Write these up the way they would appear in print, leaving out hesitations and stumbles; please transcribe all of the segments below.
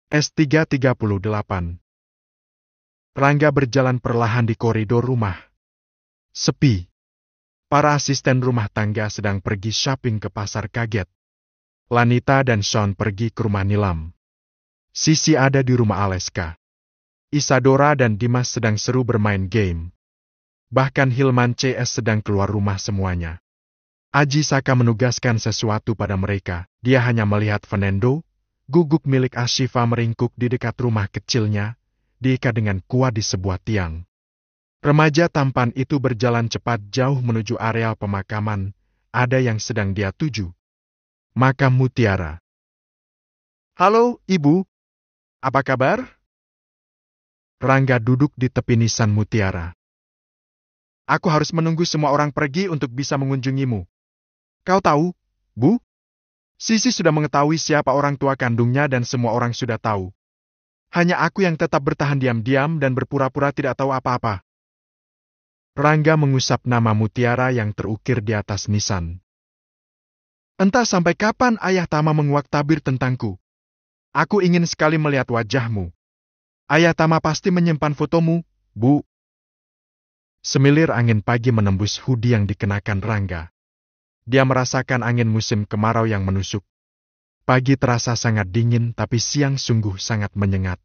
S338. Rangga berjalan perlahan di koridor rumah. Sepi. Para asisten rumah tangga sedang pergi shopping ke pasar kaget. Lanita dan Sean pergi ke rumah Nilam. Sisi ada di rumah Aleska. Isadora dan Dimas sedang seru bermain game. Bahkan Hilman CS sedang keluar rumah semuanya. Aji Saka menugaskan sesuatu pada mereka. Dia hanya melihat Fernando, guguk milik Ashifa meringkuk di dekat rumah kecilnya, diikat dengan kuat di sebuah tiang. Remaja tampan itu berjalan cepat jauh menuju areal pemakaman. Ada yang sedang dia tuju. Makam Mutiara. "Halo, Ibu. Apa kabar?" Rangga duduk di tepi nisan Mutiara. "Aku harus menunggu semua orang pergi untuk bisa mengunjungimu. Kau tahu, Bu? Sisi sudah mengetahui siapa orang tua kandungnya dan semua orang sudah tahu. Hanya aku yang tetap bertahan diam-diam dan berpura-pura tidak tahu apa-apa." Rangga mengusap nama Mutiara yang terukir di atas nisan. "Entah sampai kapan Ayah Tama menguak tabir tentangku. Aku ingin sekali melihat wajahmu. Ayah Tama pasti menyimpan fotomu, Bu." Semilir angin pagi menembus hoodie yang dikenakan Rangga. Dia merasakan angin musim kemarau yang menusuk. Pagi terasa sangat dingin tapi siang sungguh sangat menyengat.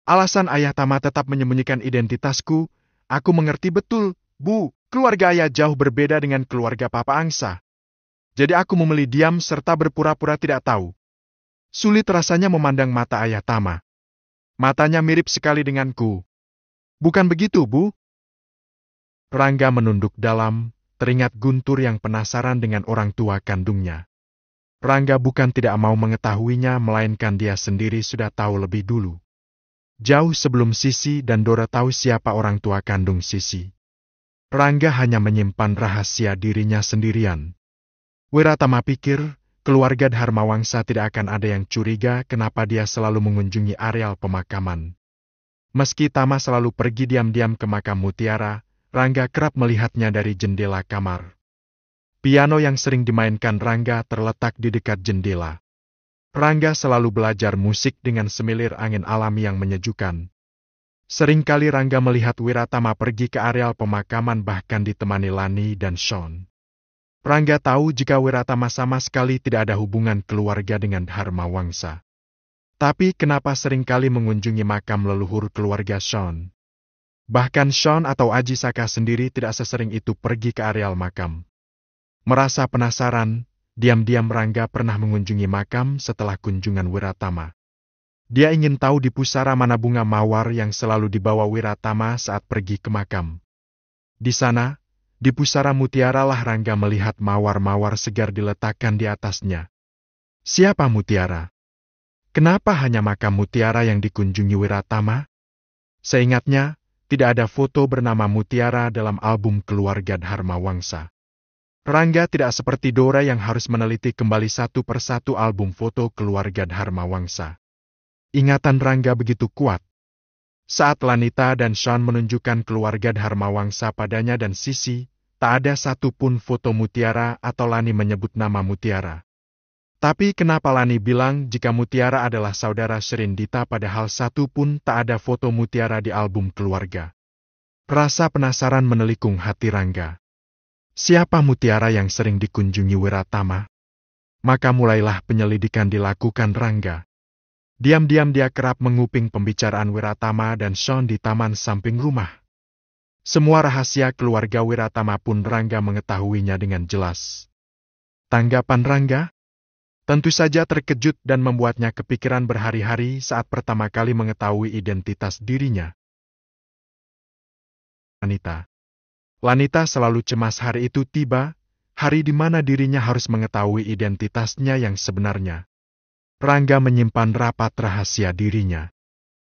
"Alasan Ayah Tama tetap menyembunyikan identitasku, aku mengerti betul, Bu. Keluarga Ayah jauh berbeda dengan keluarga Papa Angsa. Jadi aku memilih diam serta berpura-pura tidak tahu." Sulit rasanya memandang mata Ayah Tama. Matanya mirip sekali denganku. "Bukan begitu, Bu?" Rangga menunduk dalam, teringat Guntur yang penasaran dengan orang tua kandungnya. Rangga bukan tidak mau mengetahuinya, melainkan dia sendiri sudah tahu lebih dulu. Jauh sebelum Sisi dan Dora tahu siapa orang tua kandung Sisi. Rangga hanya menyimpan rahasia dirinya sendirian. Wiratama pikir, keluarga Dharmawangsa tidak akan ada yang curiga kenapa dia selalu mengunjungi areal pemakaman. Meski Tama selalu pergi diam-diam ke makam Mutiara, Rangga kerap melihatnya dari jendela kamar. Piano yang sering dimainkan Rangga terletak di dekat jendela. Rangga selalu belajar musik dengan semilir angin alami yang menyejukkan. Seringkali Rangga melihat Wiratama pergi ke areal pemakaman bahkan ditemani Lani dan Sean. Rangga tahu jika Wiratama sama sekali tidak ada hubungan keluarga dengan Dharmawangsa. Tapi kenapa seringkali mengunjungi makam leluhur keluarga Sean? Bahkan Sean atau Aji Saka sendiri tidak sesering itu pergi ke areal makam. Merasa penasaran, diam-diam Rangga pernah mengunjungi makam setelah kunjungan Wiratama. Dia ingin tahu di pusara mana bunga mawar yang selalu dibawa Wiratama saat pergi ke makam. Di sana, di pusara Mutiara lah Rangga melihat mawar-mawar segar diletakkan di atasnya. Siapa Mutiara? Kenapa hanya makam Mutiara yang dikunjungi Wiratama? Seingatnya, tidak ada foto bernama Mutiara dalam album keluarga Dharmawangsa. Rangga tidak seperti Dora yang harus meneliti kembali satu persatu album foto keluarga Dharmawangsa. Ingatan Rangga begitu kuat. Saat Lanita dan Sean menunjukkan keluarga Dharmawangsa padanya dan Sisi, tak ada satupun foto Mutiara atau Lani menyebut nama Mutiara. Tapi kenapa Lani bilang jika Mutiara adalah saudara Sherindita padahal satu pun tak ada foto Mutiara di album keluarga? Rasa penasaran menelikung hati Rangga. Siapa Mutiara yang sering dikunjungi Wiratama? Maka mulailah penyelidikan dilakukan Rangga. Diam-diam dia kerap menguping pembicaraan Wiratama dan Sean di taman samping rumah. Semua rahasia keluarga Wiratama pun Rangga mengetahuinya dengan jelas. Tanggapan Rangga? Tentu saja terkejut dan membuatnya kepikiran berhari-hari saat pertama kali mengetahui identitas dirinya. Lanita selalu cemas hari itu tiba, hari di mana dirinya harus mengetahui identitasnya yang sebenarnya. Rangga menyimpan rapat rahasia dirinya.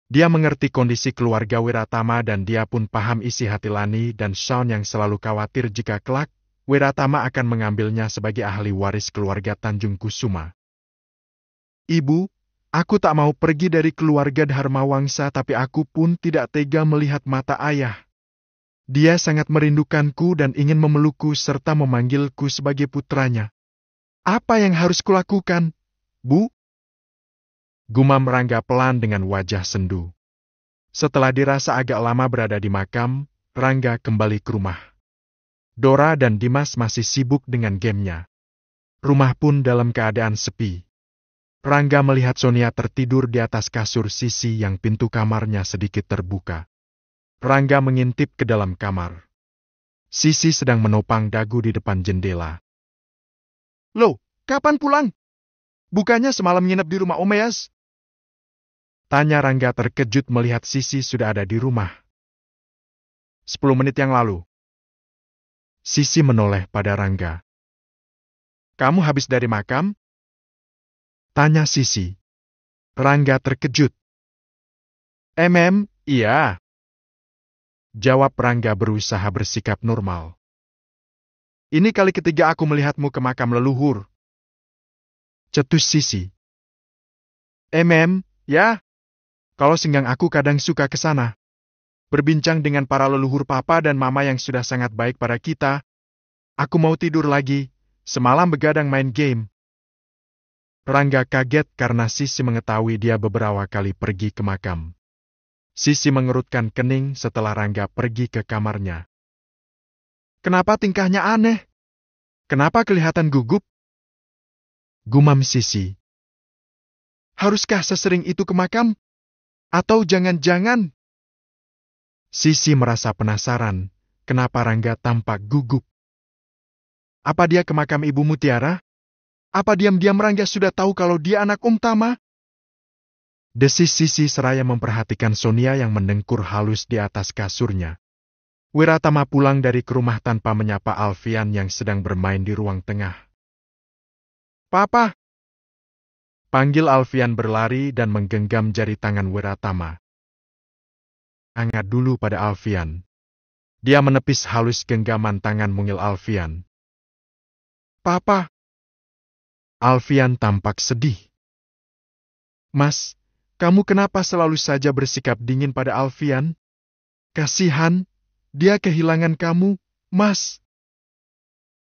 Dia mengerti kondisi keluarga Wiratama dan dia pun paham isi hati Lani dan Sean yang selalu khawatir jika kelak Wiratama akan mengambilnya sebagai ahli waris keluarga Tanjung Kusuma. "Ibu, aku tak mau pergi dari keluarga Dharmawangsa tapi aku pun tidak tega melihat mata ayah. Dia sangat merindukanku dan ingin memelukku serta memanggilku sebagai putranya. Apa yang harus kulakukan, Bu?" Gumam Rangga pelan dengan wajah sendu. Setelah dirasa agak lama berada di makam, Rangga kembali ke rumah. Dora dan Dimas masih sibuk dengan gamenya. Rumah pun dalam keadaan sepi. Rangga melihat Sonia tertidur di atas kasur Sisi yang pintu kamarnya sedikit terbuka. Rangga mengintip ke dalam kamar. Sisi sedang menopang dagu di depan jendela. "Loh, kapan pulang? Bukannya semalam nginep di rumah Omeas?" Tanya Rangga terkejut melihat Sisi sudah ada di rumah. 10 menit yang lalu. Sisi menoleh pada Rangga. "Kamu habis dari makam?" Tanya Sisi. Rangga terkejut. Iya. Jawab Rangga berusaha bersikap normal. "Ini kali ketiga aku melihatmu ke makam leluhur." Cetus Sisi. Ya. Kalau senggang aku kadang suka ke sana. Berbincang dengan para leluhur papa dan mama yang sudah sangat baik pada kita. Aku mau tidur lagi. Semalam begadang main game." Rangga kaget karena Sisi mengetahui dia beberapa kali pergi ke makam. Sisi mengerutkan kening setelah Rangga pergi ke kamarnya. "Kenapa tingkahnya aneh? Kenapa kelihatan gugup?" Gumam Sisi. "Haruskah sesering itu ke makam? Atau jangan-jangan?" Sisi merasa penasaran, kenapa Rangga tampak gugup. Apa dia ke makam Ibu Mutiara? Apa diam-diam Rangga sudah tahu kalau dia anak Tama? Desis Sisi seraya memperhatikan Sonia yang mendengkur halus di atas kasurnya. Wiratama pulang dari ke rumah tanpa menyapa Alfian yang sedang bermain di ruang tengah. "Papa!" Panggil Alfian berlari dan menggenggam jari tangan Wiratama. Hangat dulu pada Alfian. Dia menepis halus genggaman tangan mungil Alfian. "Papa!" Alfian tampak sedih. "Mas, kamu kenapa selalu saja bersikap dingin pada Alfian? Kasihan, dia kehilangan kamu, Mas."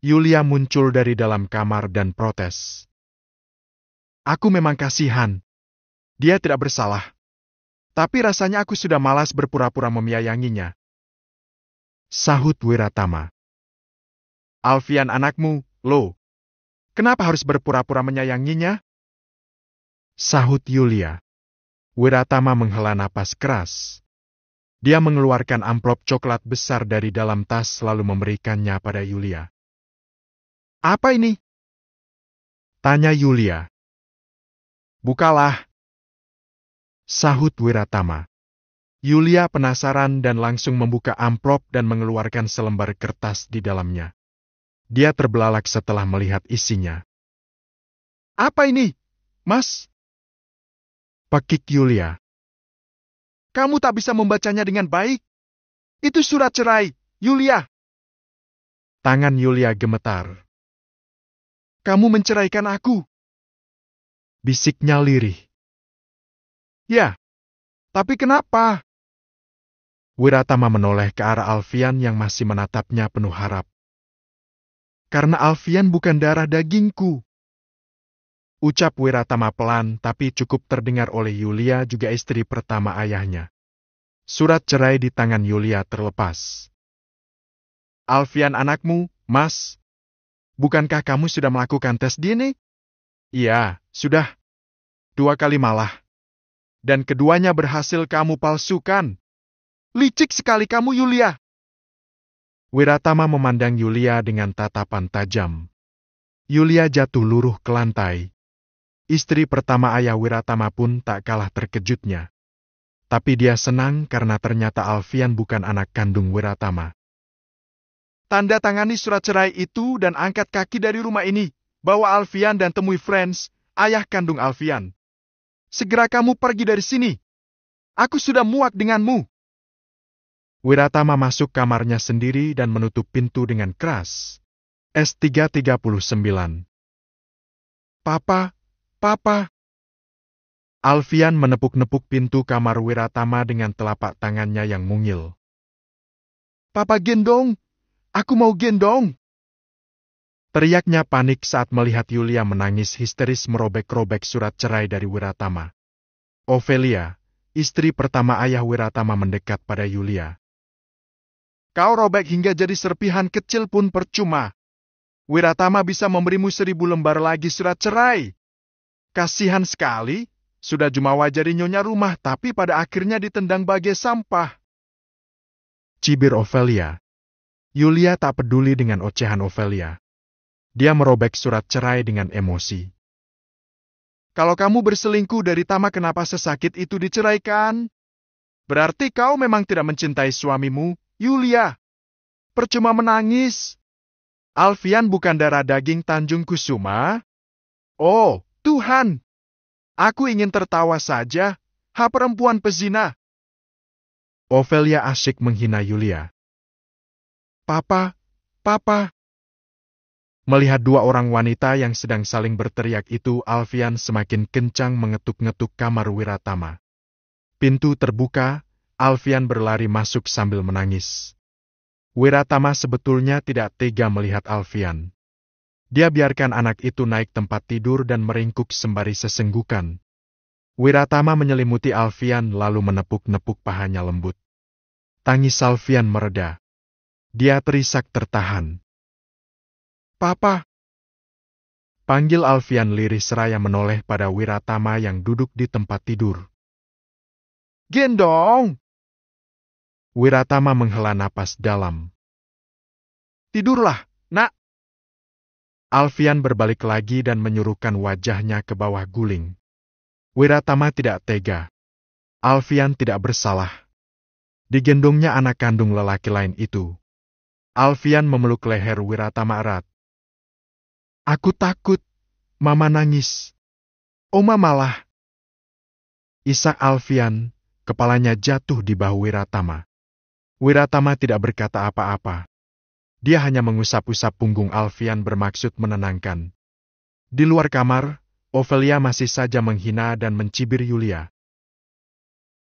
Yulia muncul dari dalam kamar dan protes. "Aku memang kasihan. Dia tidak bersalah. Tapi rasanya aku sudah malas berpura-pura menyayanginya," sahut Wiratama. "Alfian anakmu, loh. Kenapa harus berpura-pura menyayanginya?" sahut Yulia. Wiratama menghela napas keras. Dia mengeluarkan amplop coklat besar dari dalam tas lalu memberikannya pada Yulia. "Apa ini?" tanya Yulia. "Bukalah," sahut Wiratama. Yulia penasaran dan langsung membuka amplop dan mengeluarkan selembar kertas di dalamnya. Dia terbelalak setelah melihat isinya. "Apa ini, Mas?" Pekik Yulia. "Kamu tak bisa membacanya dengan baik. Itu surat cerai, Yulia." Tangan Yulia gemetar. "Kamu menceraikan aku," bisiknya lirih. "Ya, tapi kenapa?" Wiratama menoleh ke arah Alfian yang masih menatapnya penuh harap. "Karena Alfian bukan darah dagingku," ucap Wiratama pelan tapi cukup terdengar oleh Yulia juga istri pertama ayahnya. Surat cerai di tangan Yulia terlepas. "Alfian anakmu, Mas. Bukankah kamu sudah melakukan tes DNA? "Iya, sudah. 2 kali malah. Dan keduanya berhasil kamu palsukan. Licik sekali kamu, Yulia." Wiratama memandang Yulia dengan tatapan tajam. Yulia jatuh luruh ke lantai. Istri pertama ayah Wiratama pun tak kalah terkejutnya. Tapi dia senang karena ternyata Alfian bukan anak kandung Wiratama. "Tanda tangani surat cerai itu dan angkat kaki dari rumah ini. Bawa Alfian dan temui Franz, ayah kandung Alfian. Segera kamu pergi dari sini. Aku sudah muak denganmu." Wiratama masuk kamarnya sendiri dan menutup pintu dengan keras. S339. Papa. Alfian menepuk-nepuk pintu kamar Wiratama dengan telapak tangannya yang mungil. "Papa gendong. Aku mau gendong." Teriaknya panik saat melihat Yulia menangis histeris merobek-robek surat cerai dari Wiratama. Ofelia, istri pertama ayah Wiratama, mendekat pada Yulia. Kau robek hingga jadi serpihan kecil pun percuma. Wiratama bisa memberimu 1000 lembar lagi surat cerai. Kasihan sekali, sudah jumawa jadi nyonya rumah tapi pada akhirnya ditendang bagai sampah. Cibir Ofelia. Yulia tak peduli dengan ocehan Ofelia. Dia merobek surat cerai dengan emosi. Kalau kamu berselingkuh dari Tama, kenapa sesakit itu diceraikan? Berarti kau memang tidak mencintai suamimu, Yulia. Percuma menangis. Alfian bukan darah daging Tanjung Kusuma. Oh, Tuhan. Aku ingin tertawa saja. Perempuan pezina. Ofelia asyik menghina Yulia. Papa, Papa. Melihat dua orang wanita yang sedang saling berteriak itu, Alfian semakin kencang mengetuk-ngetuk kamar Wiratama. Pintu terbuka, Alfian berlari masuk sambil menangis. Wiratama sebetulnya tidak tega melihat Alfian. Dia biarkan anak itu naik tempat tidur dan meringkuk sembari sesenggukan. Wiratama menyelimuti Alfian lalu menepuk-nepuk pahanya lembut. Tangis Alfian mereda. Dia terisak tertahan. Papa! Panggil Alfian lirih seraya menoleh pada Wiratama yang duduk di tempat tidur. Gendong! Wiratama menghela napas dalam. Tidurlah, nak! Alfian berbalik lagi dan menyuruhkan wajahnya ke bawah guling. Wiratama tidak tega. Alfian tidak bersalah. Digendongnya anak kandung lelaki lain itu. Alfian memeluk leher Wiratama erat. Aku takut, Mama nangis. Oma malah. Isak Alfian, kepalanya jatuh di bahu Wiratama. Wiratama tidak berkata apa-apa. Dia hanya mengusap-usap punggung Alfian bermaksud menenangkan. Di luar kamar, Ofelia masih saja menghina dan mencibir Yulia.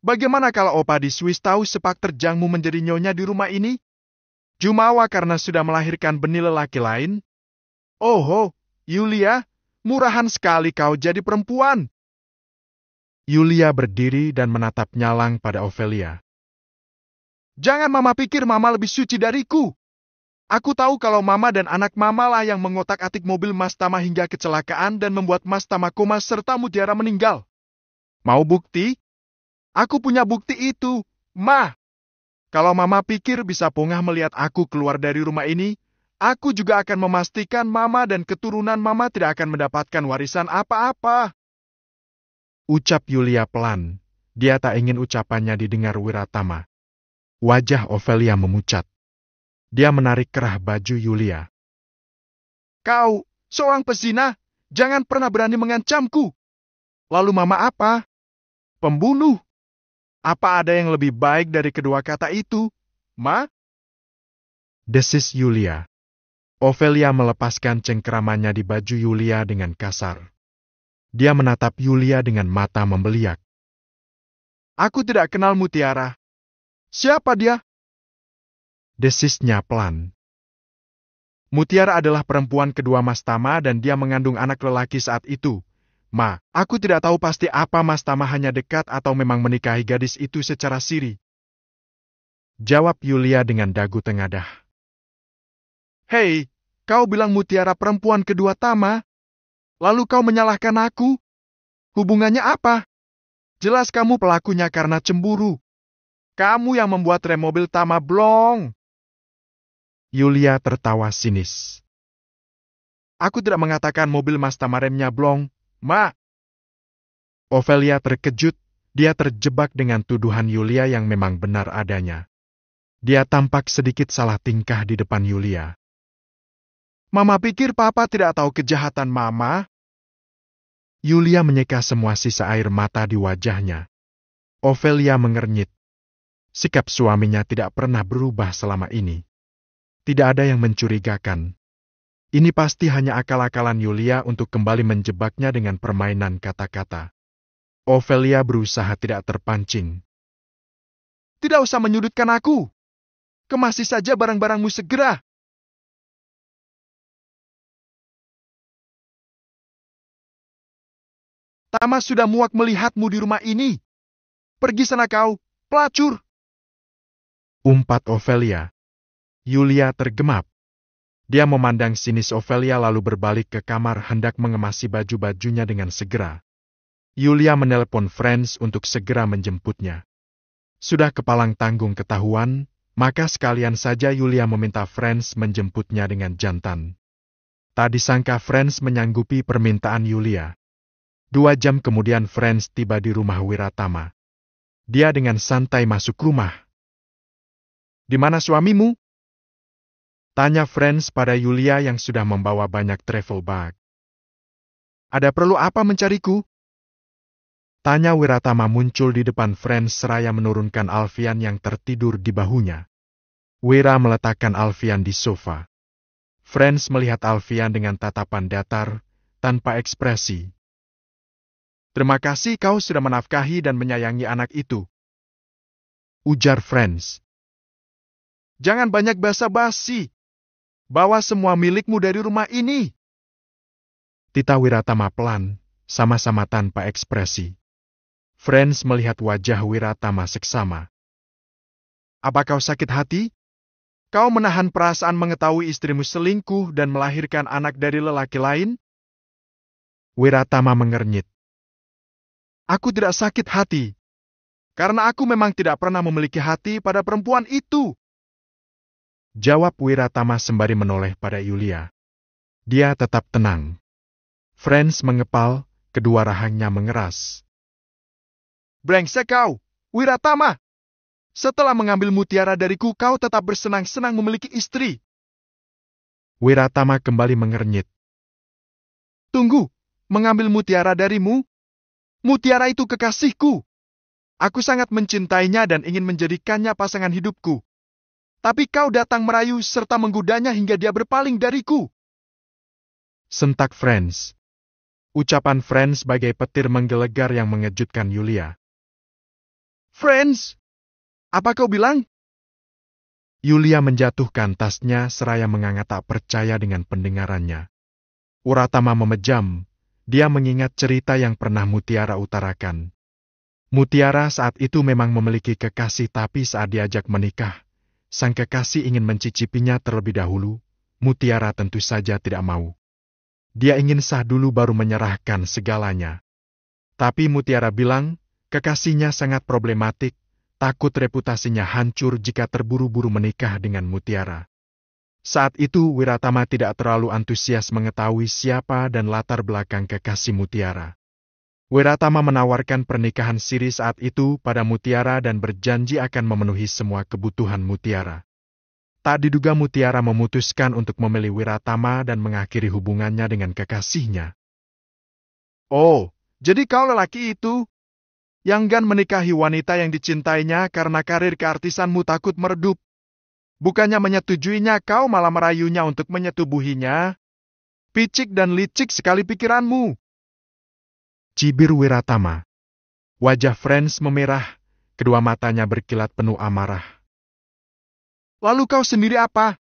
Bagaimana kalau opa di Swiss tahu sepak terjangmu menjadi nyonya di rumah ini? Jumawa karena sudah melahirkan benih lelaki lain? Oh, Yulia, murahan sekali kau jadi perempuan. Yulia berdiri dan menatap nyalang pada Ofelia. Jangan Mama pikir Mama lebih suci dariku. Aku tahu kalau Mama dan anak Mama lah yang mengotak-atik mobil Mas Tama hingga kecelakaan dan membuat Mas Tama koma serta Mutiara meninggal. Mau bukti? Aku punya bukti itu, Ma. Kalau Mama pikir bisa pongah melihat aku keluar dari rumah ini, aku juga akan memastikan Mama dan keturunan Mama tidak akan mendapatkan warisan apa-apa. Ucap Yulia pelan. Dia tak ingin ucapannya didengar Wiratama. Wajah Ofelia memucat. Dia menarik kerah baju Yulia. Kau, seorang pezina, jangan pernah berani mengancamku. Lalu Mama apa? Pembunuh. Apa ada yang lebih baik dari kedua kata itu, Ma? Desis Yulia. Ofelia melepaskan cengkeramannya di baju Yulia dengan kasar. Dia menatap Yulia dengan mata membeliak. Aku tidak kenal Mutiara. Siapa dia? Desisnya pelan. Mutiara adalah perempuan kedua Mas Tama dan dia mengandung anak lelaki saat itu. Ma, aku tidak tahu pasti apa Mas Tama hanya dekat atau memang menikahi gadis itu secara siri. Jawab Yulia dengan dagu tengadah. Hei, kau bilang Mutiara perempuan kedua Tama? Lalu kau menyalahkan aku? Hubungannya apa? Jelas kamu pelakunya karena cemburu. Kamu yang membuat rem mobil Tama blong. Yulia tertawa sinis. Aku tidak mengatakan mobil Mas Tama remnya blong, Ma. Ofelia terkejut, dia terjebak dengan tuduhan Yulia yang memang benar adanya. Dia tampak sedikit salah tingkah di depan Yulia. Mama pikir Papa tidak tahu kejahatan Mama? Yulia menyeka semua sisa air mata di wajahnya. Ofelia mengernyit. Sikap suaminya tidak pernah berubah selama ini. Tidak ada yang mencurigakan. Ini pasti hanya akal-akalan Yulia untuk kembali menjebaknya dengan permainan kata-kata. Ofelia berusaha tidak terpancing. Tidak usah menyudutkan aku. Kemasi saja barang-barangmu segera. Tama sudah muak melihatmu di rumah ini. Pergi sana kau, pelacur. Umpat Ophelia. Yulia tergemap. Dia memandang sinis Ophelia lalu berbalik ke kamar hendak mengemasi baju-bajunya dengan segera. Yulia menelepon Franz untuk segera menjemputnya. Sudah kepalang tanggung ketahuan, maka sekalian saja Yulia meminta Franz menjemputnya dengan jantan. Tak disangka Franz menyanggupi permintaan Yulia. 2 jam kemudian Franz tiba di rumah Wiratama. Dia dengan santai masuk rumah. "Di mana suamimu?" tanya Franz pada Yulia yang sudah membawa banyak travel bag. "Ada perlu apa mencariku?" tanya Wiratama muncul di depan Franz seraya menurunkan Alfian yang tertidur di bahunya. Wira meletakkan Alfian di sofa. Franz melihat Alfian dengan tatapan datar, tanpa ekspresi. "Terima kasih kau sudah menafkahi dan menyayangi anak itu," ujar Franz. "Jangan banyak basa-basi. Bawa semua milikmu dari rumah ini." Tita Wiratama pelan, sama-sama tanpa ekspresi. Franz melihat wajah Wiratama seksama. "Apa kau sakit hati? Kau menahan perasaan mengetahui istrimu selingkuh dan melahirkan anak dari lelaki lain?" Wiratama mengernyit. "Aku tidak sakit hati, karena aku memang tidak pernah memiliki hati pada perempuan itu," jawab Wiratama sembari menoleh pada Yulia. Dia tetap tenang. Franz mengepal, kedua rahangnya mengeras. "Brengsek kau, Wiratama! Setelah mengambil mutiara dariku, kau tetap bersenang-senang memiliki istri." Wiratama kembali mengernyit. "Tunggu, mengambil mutiara darimu? Mutiara itu kekasihku. Aku sangat mencintainya dan ingin menjadikannya pasangan hidupku. Tapi kau datang merayu serta menggodanya hingga dia berpaling dariku." Sentak Franz. Ucapan Franz bagai petir menggelegar yang mengejutkan Yulia. "Franz, apa kau bilang?" Yulia menjatuhkan tasnya seraya menganga tak percaya dengan pendengarannya. Wiratama memejam. Dia mengingat cerita yang pernah Mutiara utarakan. Mutiara saat itu memang memiliki kekasih, tapi saat diajak menikah, sang kekasih ingin mencicipinya terlebih dahulu. Mutiara tentu saja tidak mau. Dia ingin sah dulu baru menyerahkan segalanya. Tapi Mutiara bilang, kekasihnya sangat problematik, takut reputasinya hancur jika terburu-buru menikah dengan Mutiara. Saat itu Wiratama tidak terlalu antusias mengetahui siapa dan latar belakang kekasih Mutiara. Wiratama menawarkan pernikahan siri saat itu pada Mutiara dan berjanji akan memenuhi semua kebutuhan Mutiara. Tak diduga Mutiara memutuskan untuk memilih Wiratama dan mengakhiri hubungannya dengan kekasihnya. "Oh, jadi kau lelaki itu yang enggan menikahi wanita yang dicintainya karena karir keartisanmu takut meredup. Bukannya menyetujuinya, kau malah merayunya untuk menyetubuhinya. Picik dan licik sekali pikiranmu," cibir Wiratama. Wajah Franz memerah, kedua matanya berkilat penuh amarah. "Lalu kau sendiri apa?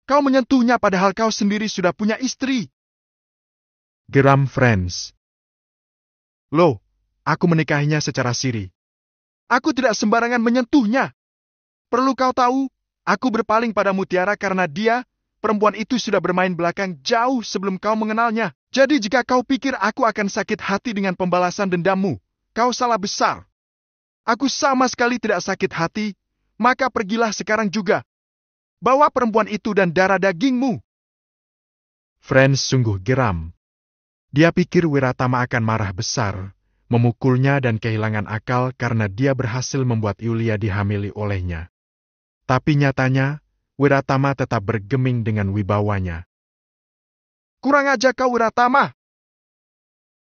Kau menyentuhnya padahal kau sendiri sudah punya istri," geram Franz. "Loh, aku menikahinya secara siri. Aku tidak sembarangan menyentuhnya. Perlu kau tahu, aku berpaling pada Mutiara karena dia, perempuan itu sudah bermain belakang jauh sebelum kau mengenalnya. Jadi jika kau pikir aku akan sakit hati dengan pembalasan dendammu, kau salah besar. Aku sama sekali tidak sakit hati, maka pergilah sekarang juga. Bawa perempuan itu dan darah dagingmu." Franz sungguh geram. Dia pikir Wiratama akan marah besar, memukulnya dan kehilangan akal karena dia berhasil membuat Yulia dihamili olehnya. Tapi nyatanya, Wiratama tetap bergeming dengan wibawanya. "Kurang aja kau, Wiratama!"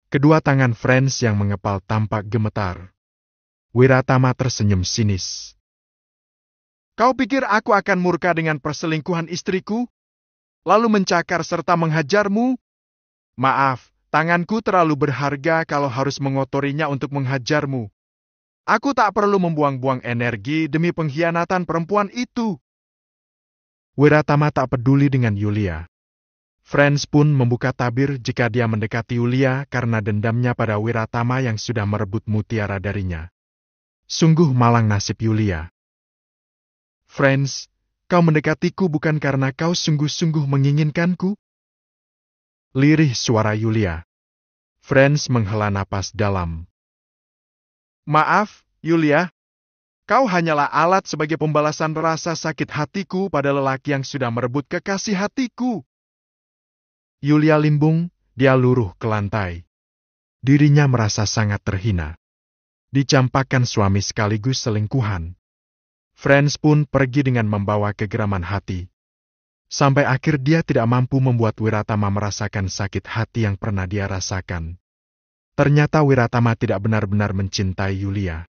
Kedua tangan Franz yang mengepal tampak gemetar. Wiratama tersenyum sinis. "Kau pikir aku akan murka dengan perselingkuhan istriku, lalu mencakar serta menghajarmu? Maaf, tanganku terlalu berharga kalau harus mengotorinya untuk menghajarmu. Aku tak perlu membuang-buang energi demi pengkhianatan perempuan itu." Wiratama tak peduli dengan Yulia. Franz pun membuka tabir jika dia mendekati Yulia karena dendamnya pada Wiratama yang sudah merebut mutiara darinya. Sungguh malang nasib Yulia. Franz, kau mendekatiku bukan karena kau sungguh-sungguh menginginkanku? Lirih suara Yulia. Franz menghela napas dalam. Maaf, Yulia. Kau hanyalah alat sebagai pembalasan rasa sakit hatiku pada lelaki yang sudah merebut kekasih hatiku. Yulia limbung, dia luruh ke lantai. Dirinya merasa sangat terhina. Dicampakkan suami sekaligus selingkuhan. Franz pun pergi dengan membawa kegeraman hati. Sampai akhir dia tidak mampu membuat Wiratama merasakan sakit hati yang pernah dia rasakan. Ternyata Wiratama tidak benar-benar mencintai Yulia.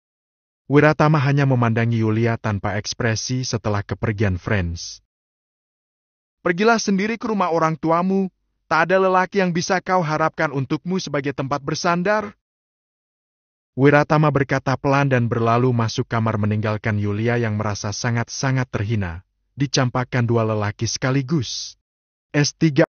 Wiratama hanya memandangi Yulia tanpa ekspresi setelah kepergian Franz. Pergilah sendiri ke rumah orang tuamu. Tak ada lelaki yang bisa kau harapkan untukmu sebagai tempat bersandar. Wiratama berkata pelan dan berlalu masuk kamar meninggalkan Yulia yang merasa sangat-sangat terhina. Dicampakkan dua lelaki sekaligus. S3